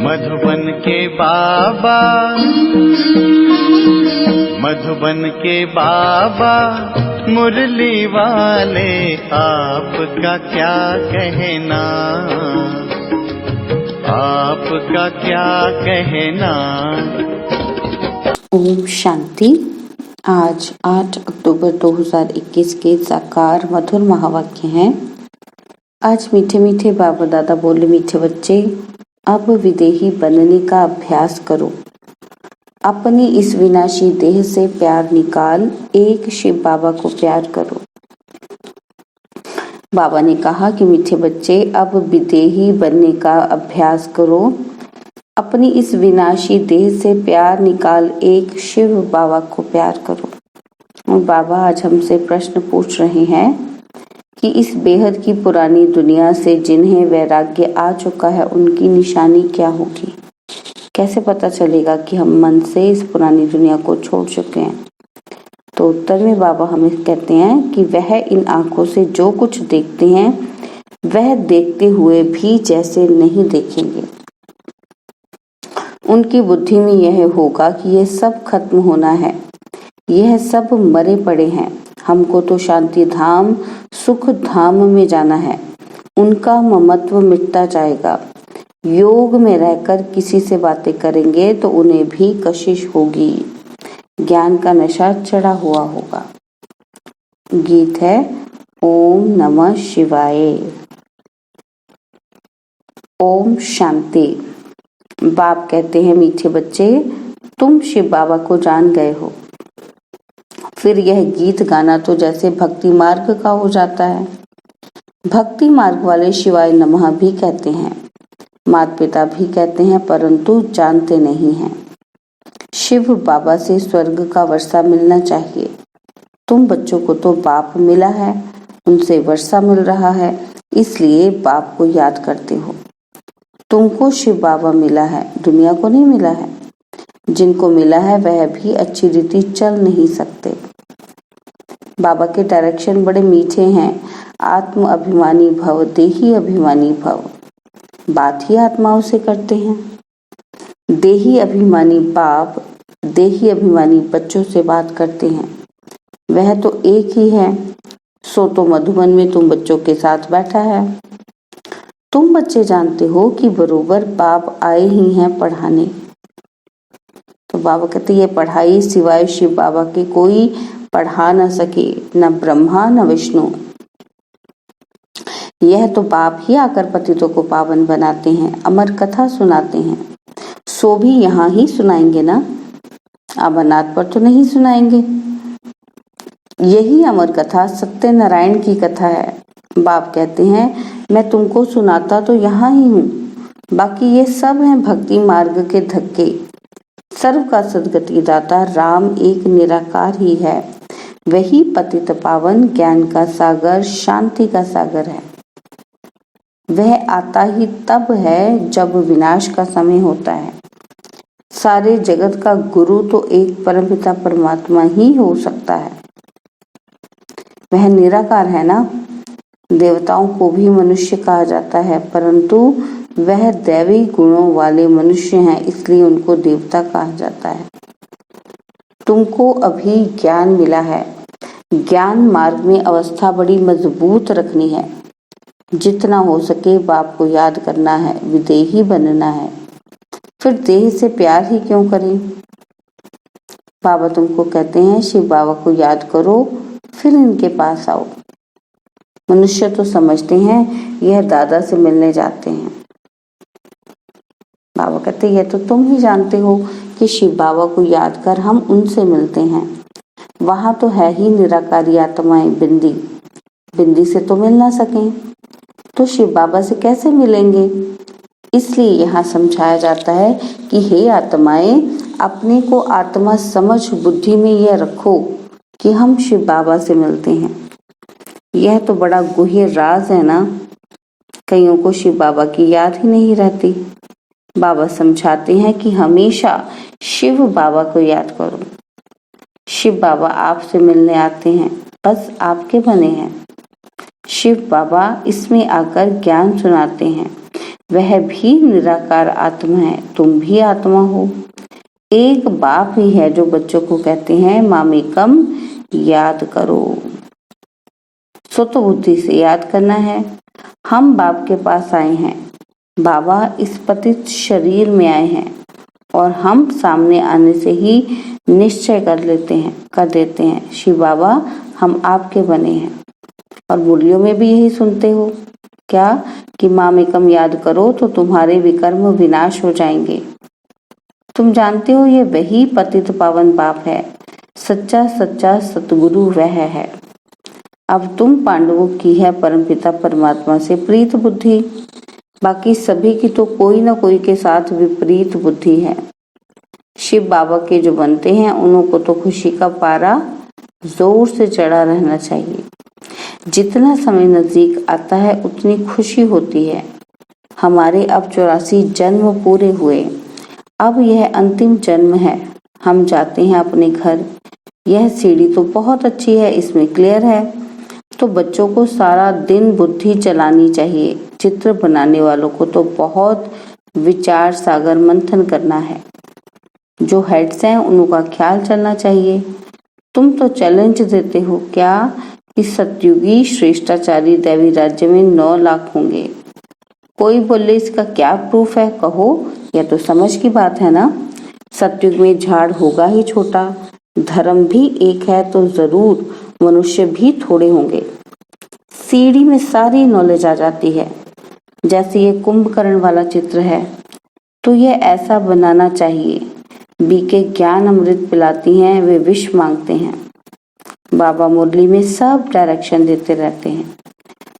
मधुबन के बाबा, मधुबन के बाबा मुरली वाले, आपका क्या कहना, आपका क्या कहना। ओम शांति। आज 8 अक्टूबर 2021 के साकार मधुर महावाक्य हैं। आज मीठे मीठे बाबा दादा बोले, मीठे बच्चे अब विदेही बनने का अभ्यास करो। अपनी इस विनाशी देह से प्यार निकाल, एक शिव बाबा को प्यार करो। बाबा ने कहा कि मीठे बच्चे अब विदेही बनने का अभ्यास करो। अपनी इस विनाशी देह से प्यार निकाल, एक शिव बाबा को प्यार करो। और बाबा आज हमसे प्रश्न पूछ रहे हैं कि इस बेहद की पुरानी दुनिया से जिन्हें वैराग्य आ चुका है, उनकी निशानी क्या होगी। कैसे पता चलेगा कि हम मन से इस पुरानी दुनिया को छोड़ चुके हैं। तो उत्तर में बाबा हमें कहते हैं कि वह इन आंखों से जो कुछ देखते हैं, वह देखते हुए भी जैसे नहीं देखेंगे। उनकी बुद्धि में यह होगा कि यह सब खत्म होना है, यह सब मरे पड़े हैं, हमको तो शांति धाम सुख धाम में जाना है। उनका ममत्व मिटता जाएगा। योग में रहकर किसी से बातें करेंगे तो उन्हें भी कशिश होगी, ज्ञान का नशा चढ़ा हुआ होगा। गीत है ओम नमः शिवाय। ओम शांति। बाप कहते हैं, मीठे बच्चे तुम शिव बाबा को जान गए हो। फिर यह गीत गाना तो जैसे भक्ति मार्ग का हो जाता है। भक्ति मार्ग वाले शिवाय नमः भी कहते हैं, माता पिता भी कहते हैं, परंतु जानते नहीं हैं। शिव बाबा से स्वर्ग का वर्षा मिलना चाहिए। तुम बच्चों को तो बाप मिला है, उनसे वर्षा मिल रहा है, इसलिए बाप को याद करते हो। तुमको शिव बाबा मिला है, दुनिया को नहीं मिला है। जिनको मिला है वह भी अच्छी रीति चल नहीं सकते। बाबा के डायरेक्शन बड़े मीठे हैं। आत्म अभिमानी भव, देही अभिमानी भव। बात ही आत्माओं से करते हैं। देही अभिमानी बाप देही अभिमानी बच्चों से बात करते हैं। वह तो एक ही है, सो तो मधुबन में तुम बच्चों के साथ बैठा है। तुम बच्चे जानते हो कि बरोबर बाप आए ही हैं पढ़ाने। तो बाबा कहते ये पढ़ाई सिवाय शिव बाबा के कोई पढ़ा न सके, न ब्रह्मा न विष्णु। यह तो बाप ही आकर पतितों को पावन बनाते हैं, अमर कथा सुनाते हैं। सो भी यहाँ ही सुनाएंगे ना, अमरनाथ पर तो नहीं सुनाएंगे। यही अमर कथा सत्यनारायण की कथा है। बाप कहते हैं मैं तुमको सुनाता तो यहाँ ही हूँ, बाकी ये सब हैं भक्ति मार्ग के धक्के। सर्व का सदगति दाता राम एक निराकार ही है। वही पतित पावन, ज्ञान का सागर, शांति का सागर है। वह आता ही तब है जब विनाश का समय होता है। सारे जगत का गुरु तो एक परमपिता परमात्मा ही हो सकता है। वह निराकार है ना। देवताओं को भी मनुष्य कहा जाता है, परंतु वह दैवी गुणों वाले मनुष्य हैं, इसलिए उनको देवता कहा जाता है। तुमको अभी ज्ञान मिला है। ज्ञान मार्ग में अवस्था बड़ी मजबूत रखनी है। जितना हो सके बाप को याद करना है, विदेही बनना है। फिर देह से प्यार ही क्यों करें। बाबा तुमको कहते हैं शिव बाबा को याद करो, फिर इनके पास आओ। मनुष्य तो समझते हैं यह दादा से मिलने जाते हैं। बाबा कहते यह तो तुम ही जानते हो कि शिव बाबा को याद कर हम उनसे मिलते हैं। वहां तो है ही निराकारी आत्माएं बिंदी, बिंदी से तो मिल ना सकें, तो शिव बाबा से कैसे मिलेंगे। इसलिए यहाँ समझाया जाता है कि हे आत्माएं, अपने को आत्मा समझ बुद्धि में यह रखो कि हम शिव बाबा से मिलते हैं। यह तो बड़ा गुह्य राज है ना। कईयों को शिव बाबा की याद ही नहीं रहती। बाबा समझाते हैं कि हमेशा शिव बाबा को याद करो। शिव बाबा आपसे मिलने आते हैं, बस आपके बने हैं। शिव बाबा इसमें आकर ज्ञान सुनाते हैं। वह भी निराकार आत्मा है, तुम भी आत्मा हो। एक बाप ही है जो बच्चों को कहते हैं मामेकम याद करो। सुत बुद्धि से याद करना है। हम बाप के पास आए हैं, बाबा इस पतित शरीर में आए हैं और हम सामने आने से ही निश्चय कर देते हैं शिव बाबा हम आपके बने हैं। और मुरलियों में भी यही सुनते हो क्या कि मामेकम याद करो तो तुम्हारे विकर्म विनाश हो जाएंगे। तुम जानते हो ये वही पतित पावन बाप है, सच्चा सच्चा सतगुरु वह है। अब तुम पांडवों की है परमपिता परमात्मा से प्रीत बुद्धि, बाकी सभी की तो कोई ना कोई के साथ विपरीत बुद्धि है। शिव बाबा के जो बनते हैं उन्हों को तो खुशी का पारा जोर से चढ़ा रहना चाहिए। जितना समय नजदीक आता है उतनी खुशी होती है। हमारे अब 84 जन्म पूरे हुए, अब यह अंतिम जन्म है। हम जाते हैं अपने घर। यह सीढ़ी तो बहुत अच्छी है, इसमें क्लियर है, तो बच्चों को सारा दिन बुद्धि चलानी चाहिए। चित्र बनाने वालों को तो बहुत विचार सागर मंथन करना है। जो हेड्स हैं उनका ख्याल चलना चाहिए। तुम तो चैलेंज देते हो क्या कि सतयुगी श्रेष्ठाचारी दैवी राज्य में 9 लाख होंगे। कोई बोले इसका क्या प्रूफ है, कहो, यह तो समझ की बात है ना। सतयुग में झाड़ होगा ही छोटा, धर्म भी एक है तो जरूर मनुष्य भी थोड़े होंगे। सीढ़ी में सारी नॉलेज आ जाती है। जैसे ये कुंभकर्ण वाला चित्र है तो ये ऐसा बनाना चाहिए। बीके ज्ञान अमृत पिलाती हैं, वे विष मांगते हैं। बाबा मुरली में सब डायरेक्शन देते रहते हैं।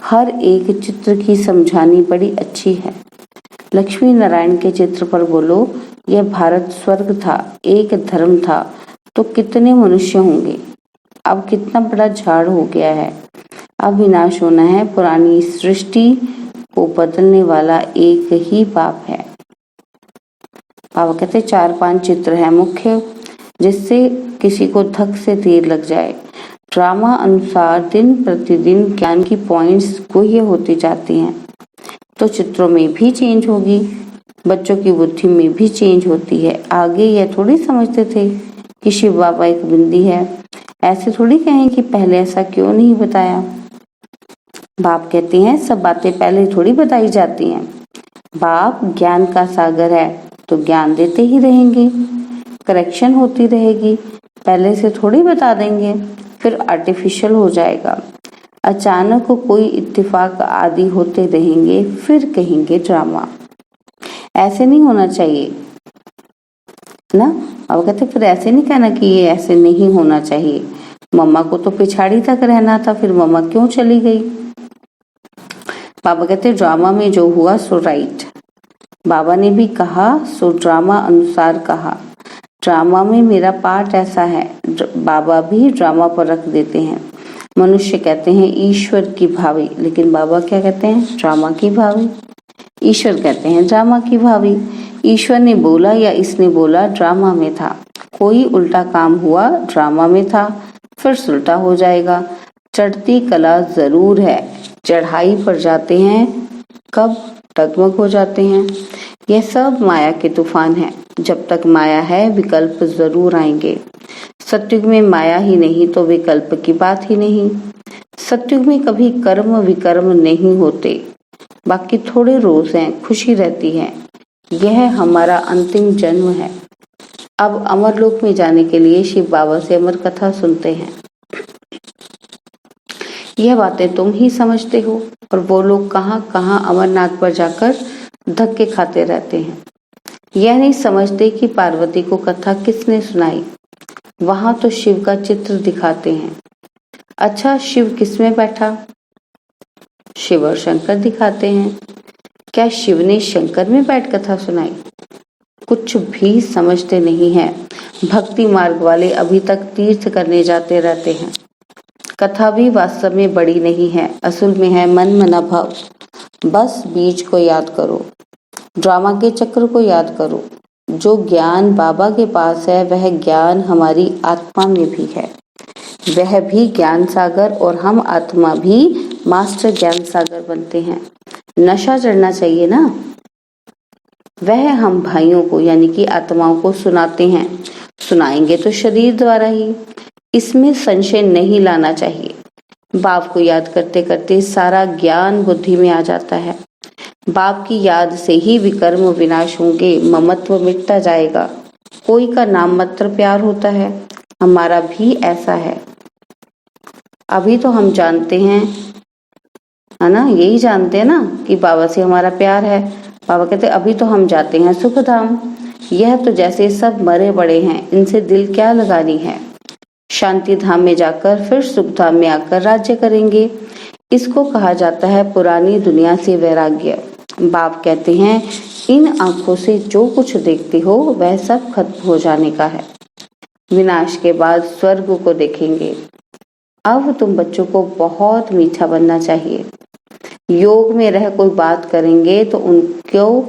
हर एक चित्र की समझानी बड़ी अच्छी है। लक्ष्मी नारायण के चित्र पर बोलो यह भारत स्वर्ग था, एक धर्म था तो कितने मनुष्य होंगे। अब कितना बड़ा झाड़ हो गया है। अब विनाश होना है। पुरानी सृष्टि को बदलने वाला एक ही बाप है। बाबा कहते 4-5 चित्र है मुख्य, जिससे किसी को धक से तीर लग जाए। ड्रामा अनुसार दिन प्रतिदिन ज्ञान की पॉइंट्स गुह्य होती जाती हैं, तो चित्रों में भी चेंज होगी, बच्चों की बुद्धि में भी चेंज होती है। आगे यह थोड़ी समझते थे कि शिव बाबा एक बिंदी है। ऐसे थोड़ी कहें कि पहले ऐसा क्यों नहीं बताया। बाप कहते हैं सब बातें पहले थोड़ी बताई जाती हैं। बाप ज्ञान का सागर है तो ज्ञान देते ही रहेंगे, करेक्शन होती रहेगी। पहले से थोड़ी बता देंगे, फिर आर्टिफिशियल हो जाएगा। अचानक कोई इत्तेफाक आदि होते रहेंगे, फिर कहेंगे ड्रामा। ऐसे नहीं होना चाहिए ना। अब कहते फिर ऐसे नहीं कहना कि ये ऐसे नहीं होना चाहिए। मम्मा को तो पिछाड़ी तक रहना था, फिर मम्मा क्यों चली गई। बाबा कहते ड्रामा में जो हुआ सो राइट। बाबा ने भी कहा सो ड्रामा अनुसार कहा। ड्रामा में मेरा पार्ट ऐसा है। बाबा भी ड्रामा पर रख देते हैं। मनुष्य कहते हैं ईश्वर की भावी, लेकिन बाबा क्या कहते हैं ड्रामा की भावी। ईश्वर कहते हैं ड्रामा की भावी। ईश्वर ने बोला या इसने बोला ड्रामा में था। कोई उल्टा काम हुआ ड्रामा में था, फिर सुलटा हो जाएगा। चढ़ती कला जरूर है, चढ़ाई पर जाते हैं कब डगमग हो जाते हैं। यह सब माया के तूफान है। जब तक माया है विकल्प जरूर आएंगे। सतयुग में माया ही नहीं तो विकल्प की बात ही नहीं। सतयुग में कभी कर्म विकर्म नहीं होते, बाकी थोड़े रोज हैं, खुशी रहती है। यह हमारा अंतिम जन्म है। अब अमरलोक में जाने के लिए शिव बाबा से अमर कथा सुनते हैं। यह बातें तुम ही समझते हो, और वो लोग कहाँ कहाँ अमरनाथ पर जाकर धक्के खाते रहते हैं। यह नहीं समझते कि पार्वती को कथा किसने सुनाई। वहां तो शिव का चित्र दिखाते हैं। अच्छा शिव किसमें बैठा, शिव और शंकर दिखाते हैं। क्या शिव ने शंकर में बैठ कथा सुनाई। कुछ भी समझते नहीं है। भक्ति मार्ग वाले अभी तक तीर्थ करने जाते रहते हैं। कथा भी वास्तव में बड़ी नहीं है, असल में है मन मना भाव। बस बीज को याद करो, ड्रामा के चक्र को याद करो। जो ज्ञान बाबा के पास है वह ज्ञान हमारी आत्मा में भी है। वह भी ज्ञान सागर और हम आत्मा भी मास्टर ज्ञान सागर बनते हैं। नशा चढ़ना चाहिए ना। वह हम भाइयों को यानी कि आत्माओं को सुनाते हैं। सुनाएंगे तो शरीर द्वारा ही, इसमें संशय नहीं लाना चाहिए। बाप को याद करते करते सारा ज्ञान बुद्धि में आ जाता है। बाप की याद से ही विकर्म विनाश होंगे, ममत्व मिटता जाएगा। कोई का नाम मात्र प्यार होता है, हमारा भी ऐसा है। अभी तो हम जानते हैं, है ना, यही जानते हैं ना कि बाबा से हमारा प्यार है। बाबा कहते अभी तो हम जाते हैं सुख धाम। यह तो जैसे सब मरे बड़े हैं, इनसे दिल क्या लगानी है। शांति धाम में जाकर फिर सुख धाम में आकर राज्य करेंगे। इसको कहा जाता है पुरानी दुनिया से वैराग्य। बाप कहते हैं इन आंखों से जो कुछ देखते हो वह सब खत्म हो जाने का है। विनाश के बाद स्वर्ग को देखेंगे। अब तुम बच्चों को बहुत मीठा बनना चाहिए। योग में रह कोई बात करेंगे तो उनको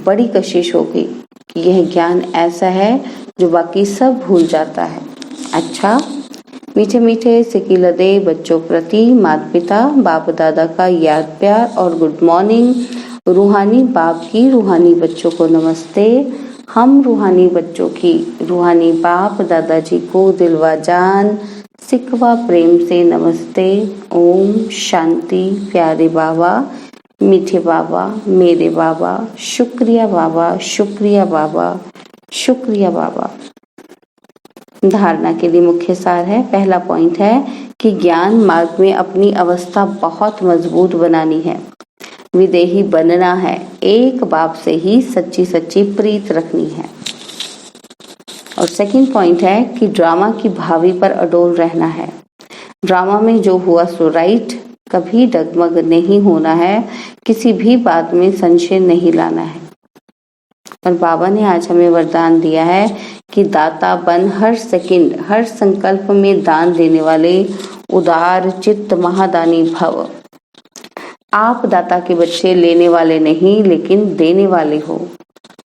बड़ी कशिश होगी कि यह ज्ञान ऐसा है जो बाकी सब भूल जाता है। अच्छा, मीठे मीठे सिकिलदे बच्चों प्रति माता पिता बाप दादा का याद प्यार और गुड मॉर्निंग। रूहानी बाप की रूहानी बच्चों को नमस्ते। हम रूहानी बच्चों की रूहानी बाप दादाजी को दिलवा जान सिकवा प्रेम से नमस्ते। ओम शांति। प्यारे बाबा, मीठे बाबा, मेरे बाबा, शुक्रिया बाबा, शुक्रिया बाबा, शुक्रिया बाबा। धारणा के लिए मुख्य सार है। पहला पॉइंट है कि ज्ञान मार्ग में अपनी अवस्था बहुत मजबूत बनानी है, विदेही बनना है, एक बाप से ही सच्ची सच्ची प्रीत रखनी है। और सेकंड पॉइंट है कि ड्रामा की भावी पर अडोल रहना है। ड्रामा में जो हुआ सो राइट, कभी डगमग नहीं होना है, किसी भी बात में संशय नहीं लाना है। और बाबा ने आज हमें वरदान दिया है कि दाता बन हर सेकंड हर संकल्प में दान देने वाले उदार चित्त महादानी भव। आप दाता के बच्चे लेने वाले नहीं लेकिन देने वाले हो।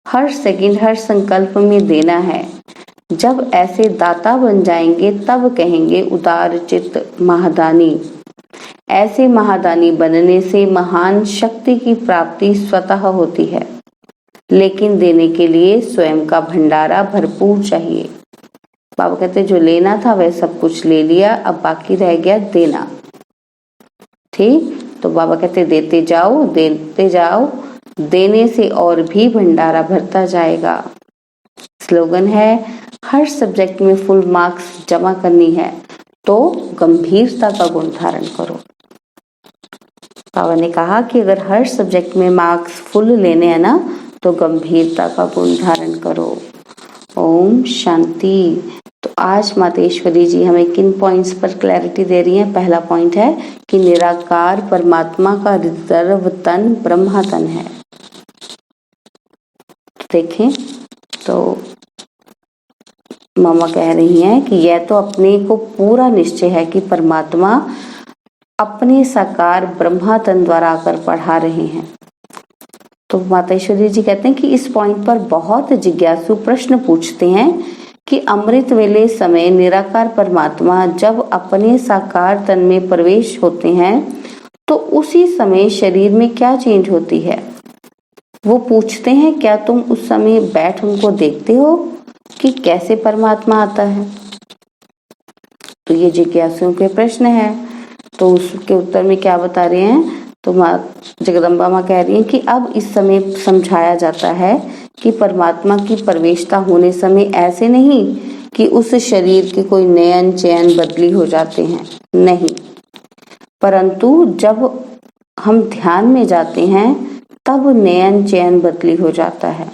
हर सेकंड हर संकल्प में देना है। जब ऐसे दाता बन जाएंगे तब कहेंगे उदार चित्त महादानी। ऐसे महादानी बनने से महान शक्ति की प्राप्ति स्वतः होती है, लेकिन देने के लिए स्वयं का भंडारा भरपूर चाहिए। बाबा कहते जो लेना था वह सब कुछ ले लिया, अब बाकी रह गया देना। ठीक, तो बाबा कहते देते जाओ, देते जाओ, देने से और भी भंडारा भरता जाएगा। स्लोगन है हर सब्जेक्ट में फुल मार्क्स जमा करनी है तो गंभीरता का गुण धारण करो। बाबा ने कहा कि अगर हर सब्जेक्ट में मार्क्स फुल लेने हैं ना तो गंभीरता का गुण धारण करो। ओम शांति। तो आज मातेश्वरी जी हमें किन पॉइंट्स पर क्लैरिटी दे रही हैं। पहला पॉइंट है कि निराकार परमात्मा का रिजर्व तन ब्रह्मा तन है। देखें तो मामा कह रही हैं कि यह तो अपने को पूरा निश्चय है कि परमात्मा अपने साकार ब्रह्मा तन द्वारा आकर पढ़ा रहे हैं। तो मातेश्वरी जी कहते हैं कि इस पॉइंट पर बहुत जिज्ञासु प्रश्न पूछते हैं कि अमृत वेले समय निराकार परमात्मा जब अपने साकार तन में प्रवेश होते हैं तो उसी समय शरीर में क्या चेंज होती है। वो पूछते हैं क्या तुम उस समय बैठ उनको देखते हो कि कैसे परमात्मा आता है। तो ये जिज्ञासुओं के प्रश्न है। तो उसके उत्तर में क्या बता रहे हैं, तो जगदम्बा माँ कह रही हैं कि अब इस समय समझाया जाता है कि परमात्मा की प्रवेशता होने समय ऐसे नहीं कि उस शरीर के कोई नयन चयन बदली हो जाते हैं, नहीं, परंतु जब हम ध्यान में जाते हैं तब नयन चयन बदली हो जाता है।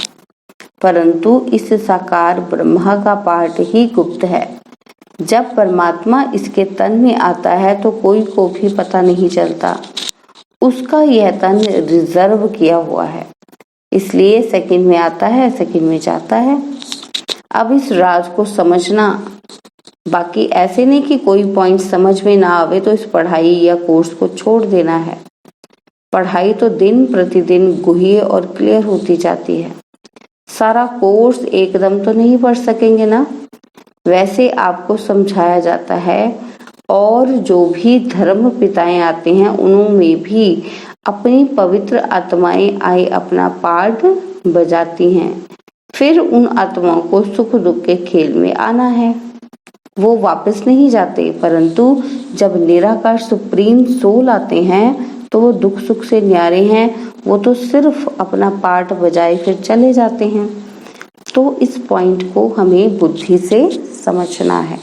परंतु इस साकार ब्रह्मा का पार्ट ही गुप्त है। जब परमात्मा इसके तन में आता है तो कोई को भी पता नहीं चलता। उसका यह तन रिजर्व किया हुआ है, इसलिए सेकंड में आता है, सेकंड में जाता है। अब इस राज को समझना, बाकी ऐसे नहीं कि कोई पॉइंट समझ में ना आवे तो इस पढ़ाई या कोर्स को छोड़ देना है। पढ़ाई तो दिन प्रतिदिन गुह्य और क्लियर होती जाती है। सारा कोर्स एकदम तो नहीं पढ़ सकेंगे ना, वैसे आपको समझाया जाता है। और जो भी धर्म पिताएं आते हैं उनमें भी अपनी पवित्र आत्माएं आए अपना पाठ बजाती हैं। फिर उन आत्माओं को सुख दुख के खेल में आना है। वो वापस नहीं जाते, परंतु जब निराकार सुप्रीम सोल आते हैं तो वो दुख सुख से न्यारे हैं। वो तो सिर्फ अपना पार्ट बजाए फिर चले जाते हैं। तो इस पॉइंट को हमें बुद्धि से समझना है।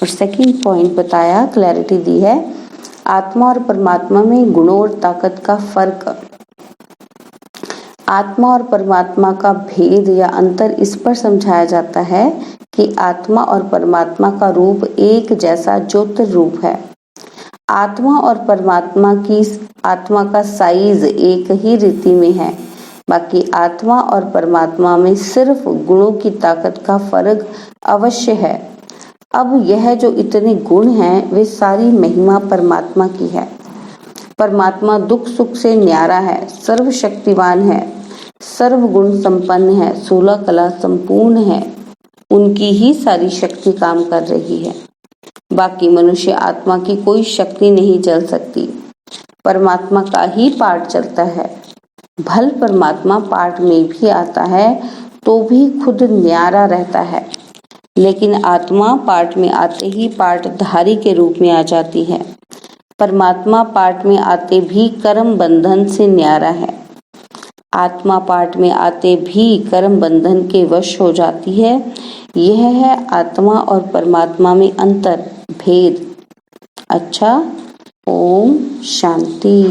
और सेकंड पॉइंट बताया, क्लैरिटी दी है, आत्मा और परमात्मा में गुणों और ताकत का फर्क। आत्मा और परमात्मा का भेद या अंतर इस पर समझाया जाता है कि आत्मा और परमात्मा का रूप एक जैसा ज्योतिर्रूप है। आत्मा और परमात्मा का साइज एक ही रीति में है। बाकी आत्मा और परमात्मा में सिर्फ गुणों की ताकत का फर्क अवश्य है। अब यह जो इतने गुण हैं वे सारी महिमा परमात्मा की है। परमात्मा दुख सुख से न्यारा है, सर्वशक्तिवान है, सर्वगुण संपन्न है, 16 कला संपूर्ण है। उनकी ही सारी शक्ति काम कर रही है। बाकी मनुष्य आत्मा की कोई शक्ति नहीं चल सकती, परमात्मा का ही पार्ट चलता है। भल परमात्मा पार्ट में भी आता है तो भी खुद न्यारा रहता है, लेकिन आत्मा पार्ट में आते ही पार्टधारी के रूप में आ जाती है। परमात्मा पार्ट में आते भी कर्म बंधन से न्यारा है। आत्मा पार्ट में आते भी कर्म बंधन के वश हो जाती है। यह है आत्मा और परमात्मा में अंतर, भेद। अच्छा, ओम शांति।